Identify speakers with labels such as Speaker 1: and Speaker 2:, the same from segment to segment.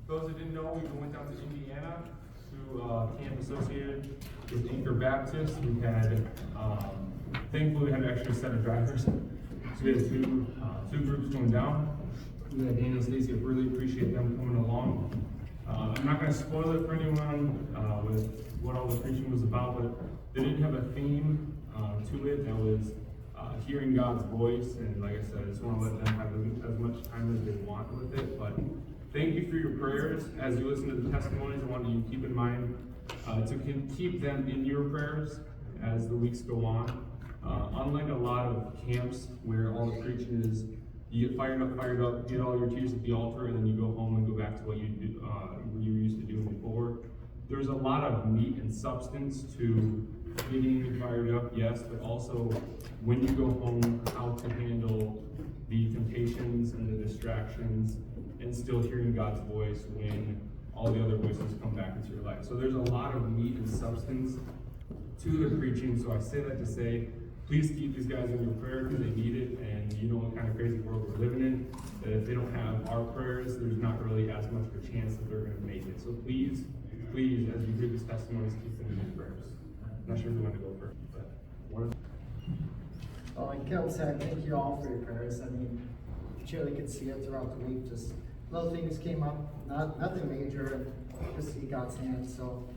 Speaker 1: Those that didn't know, we went down to Indiana to camp associated with Anchor Baptist. We had, thankfully, we had an extra set of drivers. So we had two groups going down. We had Daniel and Stacy. I really appreciate them coming along. I'm not going to spoil it for anyone with what all the preaching was about, but they didn't have a theme to it that was hearing God's voice. And like I said, I just want to let them have as much time as they want with it. But thank you for your prayers. As you listen to the testimonies, I want you to keep in mind to keep them in your prayers as the weeks go on. Unlike a lot of camps where all the preaching is, you get fired up, get all your tears at the altar, and then you go home and go back to what you were used to doing before. There's a lot of meat and substance to getting fired up, yes, but also when you go home, how to handle the temptations and the distractions, and still hearing God's voice when all the other voices come back into your life. So there's a lot of meat and substance to the preaching. So I say that to say, please keep these guys in your prayer because they need it, and you know what kind of crazy world we're living in, that if they don't have our prayers, there's not really as much of a chance that they're going to make it. So please, as you hear these testimonies, keep them in your prayers. I'm not sure who wanted to go first, but one.
Speaker 2: Well, like Kel said, thank you all for your prayers. I mean, you surely could see it throughout the week. Just little things came up, nothing major, and just see God's hand. So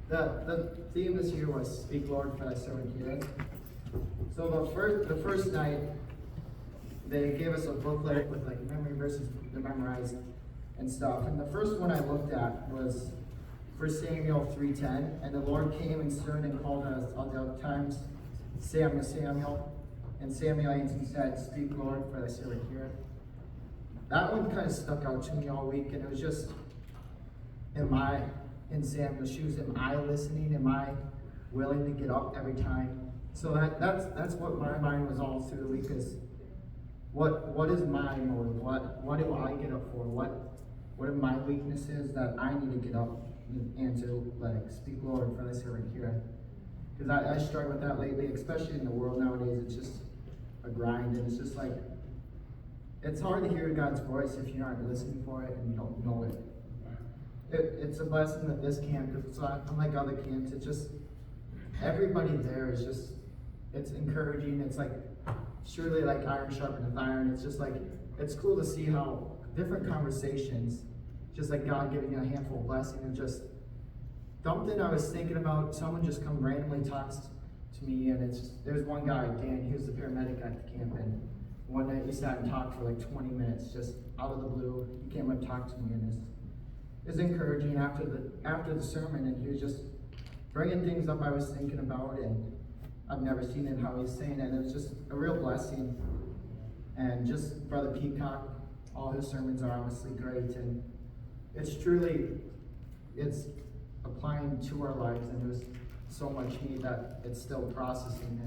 Speaker 2: the theme this year was "Speak, Lord, for Thy servant heareth." So the first night, they gave us a booklet with like memory verses to memorize and stuff. And the first one I looked at was 1 Samuel 3:10, and the Lord came and stood and called us all the times, Samuel, Samuel. And Samuel answered and said, "Speak, Lord, for Thy servant heareth." That one kind of stuck out to me all week, and it was just, am I in Samuel's shoes? Am I listening? Am I willing to get up every time? So that's what my mind was all through the week is, what is my motive? What do I get up for? What are my weaknesses that I need to get up and to like speak, Lord, for Thy servant heareth? Because I struggle with that lately, especially in the world nowadays. It's just a grind, and it's just like, it's hard to hear God's voice if you aren't listening for it and you don't know it. It's a blessing that this camp, because it's not unlike other camps. It's just, everybody there is just, it's encouraging. It's like, surely like iron sharpeneth iron. It's just like, it's cool to see how different conversations, just like God giving you a handful of blessing, and just something I was thinking about, someone just come randomly talks to me, and it's just, there's one guy, Dan, he was the paramedic at the camp, and one night we sat and talked for like 20 minutes, just out of the blue. He came and talked to me, and it was encouraging after the sermon, and he was just bringing things up I was thinking about, and I've never seen it how he's saying it. It was just a real blessing. And just Brother Peacock, all his sermons are honestly great, and it's applying to our lives, and there's so much need that it's still processing.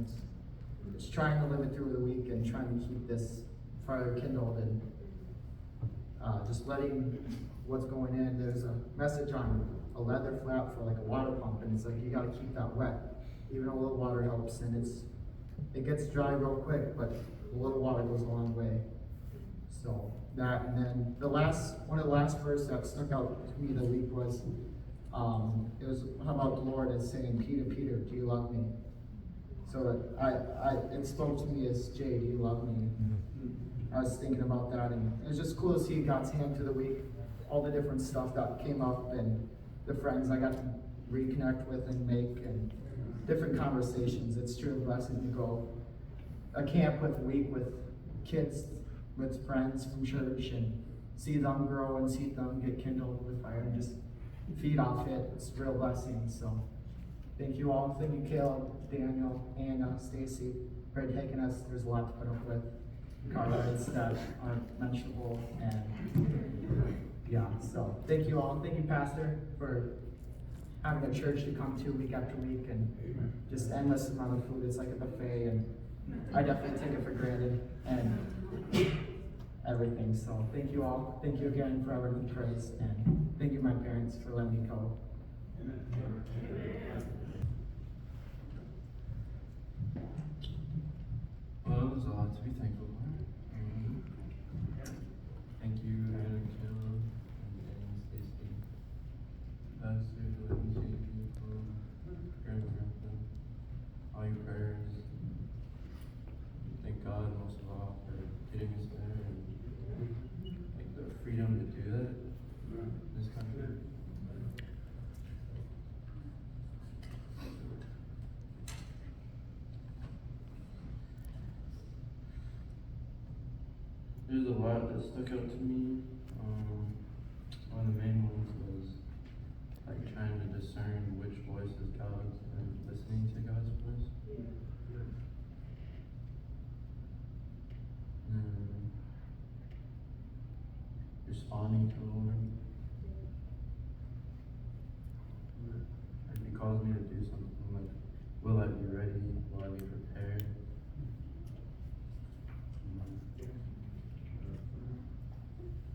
Speaker 2: It's trying to live it through the week and trying to keep this fire kindled, and just letting what's going in. There's a message on a leather flap for like a water pump, and it's like you got to keep that wet. Even a little water helps, and it gets dry real quick, but a little water goes a long way. So that, and then one of the last verses that stuck out to me the week was, it was how about the Lord is saying, "Peter, Peter, do you love me?" So it spoke to me as, "Jay, do you love me?" I was thinking about that, and it was just cool to see God's hand through the week, all the different stuff that came up, and the friends I got to reconnect with and make, and different conversations. It's truly a blessing to go a camp with a week with kids, with friends from church, and see them grow and see them get kindled with fire and just feed off it. It's a real blessing. So thank you all. Thank you, Caleb, Daniel, Anna, Stacy, for taking us. There's a lot to put up with. Car rides that aren't mentionable, and yeah, so thank you all. Thank you, Pastor, for having a church to come to week after week, and just endless amount of food. It's like a buffet, and I definitely take it for granted and everything. So thank you all. Thank you again for everything praise, and thank you my parents for letting me go.
Speaker 3: Well, there's a lot to be thankful for. Thank you, Anna, Caleb, freedom to do that in this country. There's a lot that stuck out to me. One of the main ones was like trying to discern which voice is God's and listening to God's voice. And responding to the Lord. If He calls me to do something, like, will I be ready? Will I be prepared?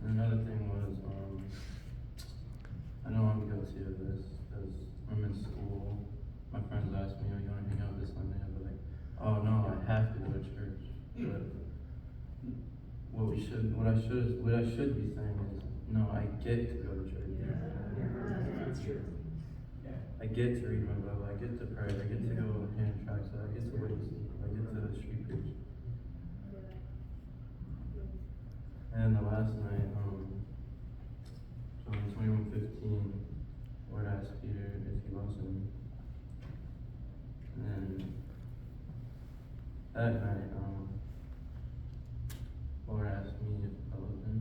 Speaker 3: And another thing was, I know I'm guilty of this because I'm in school. My friends ask me, "Oh, you want to hang out this Sunday?" I'll be like, "Oh no, I have to go to church." But what I should be saying is, no, I get to go to church.
Speaker 2: That's true.
Speaker 3: I get to read my Bible. I get to pray. I get to go hand tracks. I get to witness. I get to street preach. And the last night, John 21:15, Lord asked Peter if he loves him. And that night, Lord asked me if I love him.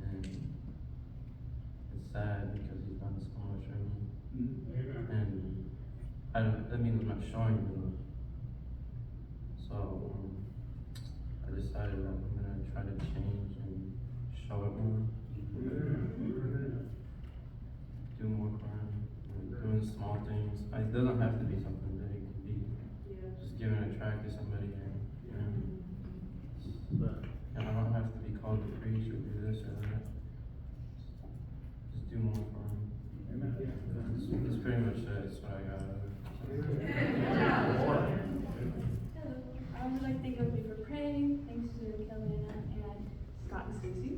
Speaker 3: And it's sad because he's done so much for me. And that means I'm not showing him. So I decided that I'm going to try to change and show it more. Do more for him. Doing small things. It doesn't have to be something big. It could be just giving a tract to somebody. And I don't have to be called to preach or do this or that. Just do more for him. That's pretty much it. That's what I got out of it.
Speaker 4: Hello. I would like to thank everybody for praying. Thanks to Kelly and Scott and Stacy.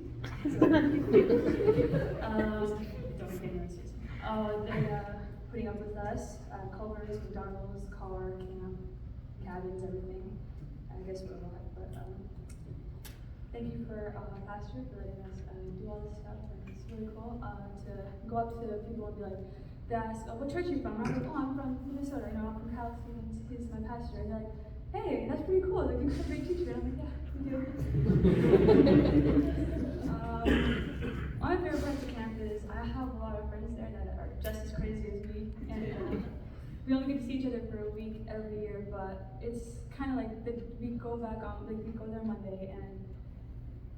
Speaker 4: Don't forget your Stacy. They're putting up with us. Culver's, McDonald's, car, camp, cabins, everything. I guess we're a lot, but thank you for Pastor for letting us do all this stuff. And it's really cool to go up to people and be like, they ask, "Oh, what church are you from?" I'm like, "Oh, I'm from Minnesota. I'm from California. He's my pastor." And they're like, "Hey, that's pretty cool. Like, you're a great teacher." And I'm like, "Yeah, we do." One of my favorite parts of camp is I have a lot of friends there that are just as crazy as me, and we only get to see each other for a week every year. But it's kind of like we go back on, like we go there Monday, and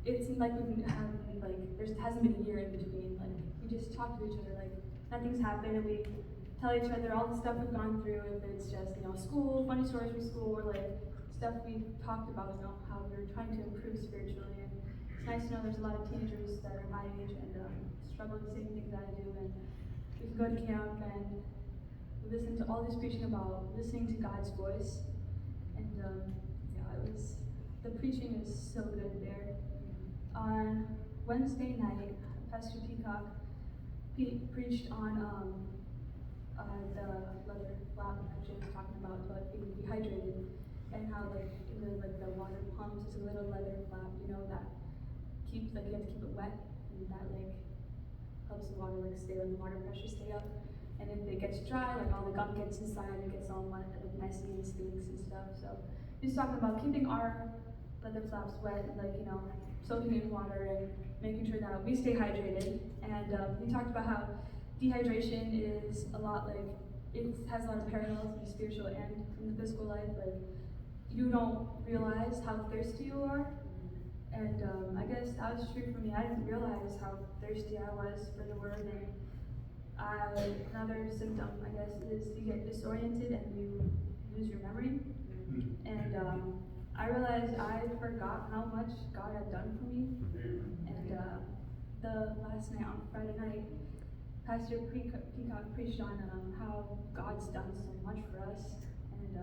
Speaker 4: it's like we haven't there hasn't been a year in between. Like we just talk to each other like nothing's happened, and we tell each other all the stuff we've gone through. If it's just school, funny stories from school, or like stuff we talked about, how we're trying to improve spiritually. And it's nice to know there's a lot of teenagers that are my age and struggle with the same things I do. And we can go to camp and listen to all this preaching about listening to God's voice. And the preaching is so good there. On Wednesday night, Pastor Peacock preached on the leather flap that Jim was talking about being dehydrated, and how the water pumps is a little leather flap, that keeps you have to keep it wet, and that helps the water stay the water pressure stay up. And if it gets dry, all the gunk gets inside, it gets all messy and stinks and stuff. So he's talking about keeping our leather flaps wet, soaking in water and making sure that we stay hydrated. And he talked about how dehydration is a lot it has a lot of parallels in the spiritual and in the physical life. You don't realize how thirsty you are. And I guess that was true for me. I didn't realize how thirsty I was for the word. And another symptom, I guess, is you get disoriented and you lose your memory. And I realized I forgot how much God had done for me. And the last night, on Friday night, Pastor Peacock preached on how God's done so much for us. And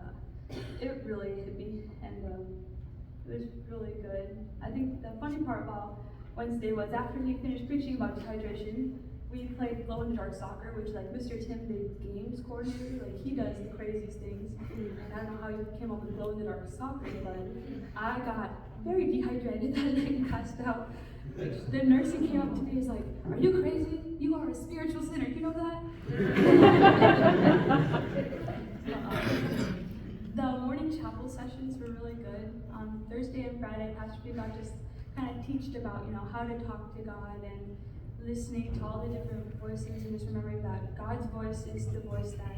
Speaker 4: it really hit me. And it was really good. I think the funny part about Wednesday was after he finished preaching about dehydration, we played glow in the dark soccer, which Mr. Tim, the games coordinator, he does the craziest things. And I don't know how he came up with glow in the dark soccer, but I got very dehydrated that night and passed out. Like, the nursing came up to me and was like, "Are you crazy? You are a spiritual sinner. You know that?" The morning chapel sessions were really good. On Thursday and Friday, Pastor Peacock just kind of teached about, how to talk to God and listening to all the different voices and just remembering that God's voice is the voice that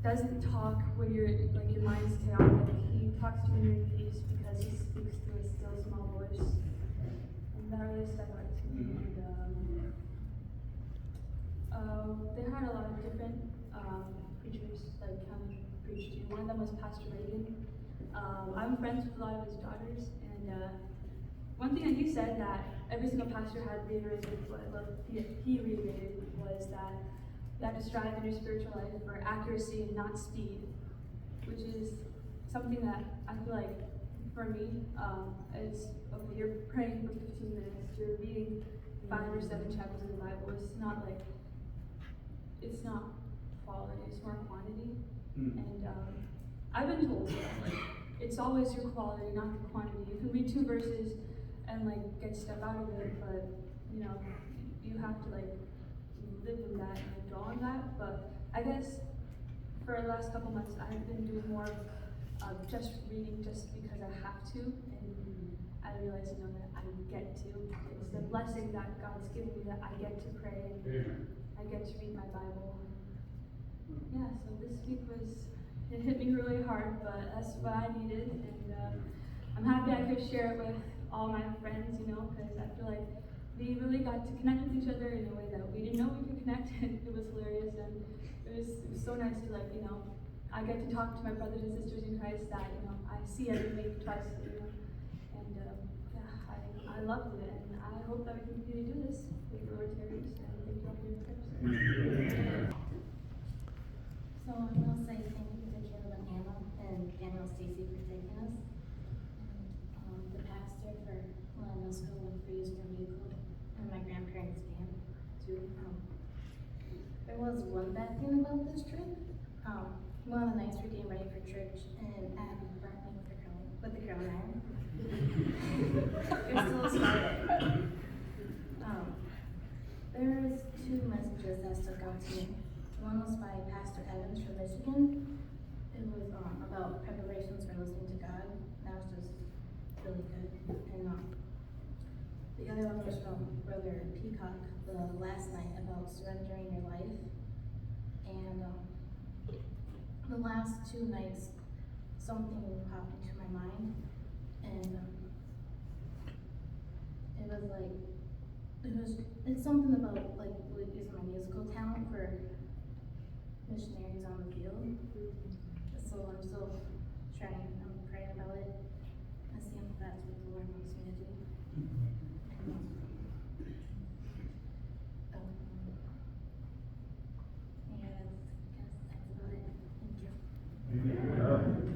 Speaker 4: doesn't talk when your mind's chaotic. He talks to you in your peace because he speaks through a still small voice. And that really stuck out to me. And they had a lot of different preachers come preach to. One of them was Pastor Reagan. I'm friends with a lot of his daughters, and one thing that he said that every single pastor had reiterated, he reiterated, was that you have to strive in your spiritual life for accuracy and not speed, which is something that I feel like for me is, okay, you're praying for 15 minutes, you're reading 5 or 7 chapters of the Bible. It's not quality, it's more quantity. And I've been told that it's always your quality, not the quantity. You can read 2 verses and get stuff out of it, but you have to live in that and draw on that. But I guess for the last couple months I've been doing more of just reading just because I have to, and I realize that I get to. It's the blessing that God's given me that I get to pray and I get to read my Bible. Yeah, so this week it hit me really hard, but that's what I needed, and I'm happy I could share it with all my friends, because I feel like we really got to connect with each other in a way that we didn't know we could connect, and it was hilarious, and it was so nice to I get to talk to my brothers and sisters in Christ that, I see every week twice, and yeah, I loved it, and I hope that we can continue to do this with the Lord tarries, and thank you all for your prayers.
Speaker 5: So I will say thank you to Caleb and Anna and Daniel and Stacy for taking us. And the pastor for letting us go and for using their vehicle, and my grandparents' van too. There was one bad thing about this trip. One of the nights we were getting ready for church, and Abby burnt me with the curling iron. There's still a scar there. There's 2 messages that stuck out to me. One was by Pastor Evans from Michigan. It was about preparations for listening to God. That was just really good. And the other one was from Brother Peacock the last night about surrendering your life. And the last 2 nights, something popped into my mind, and it's something about using my musical talent for missionaries on the field. So I'm still trying, I'm praying about it and seeing if that's what the Lord wants me to do.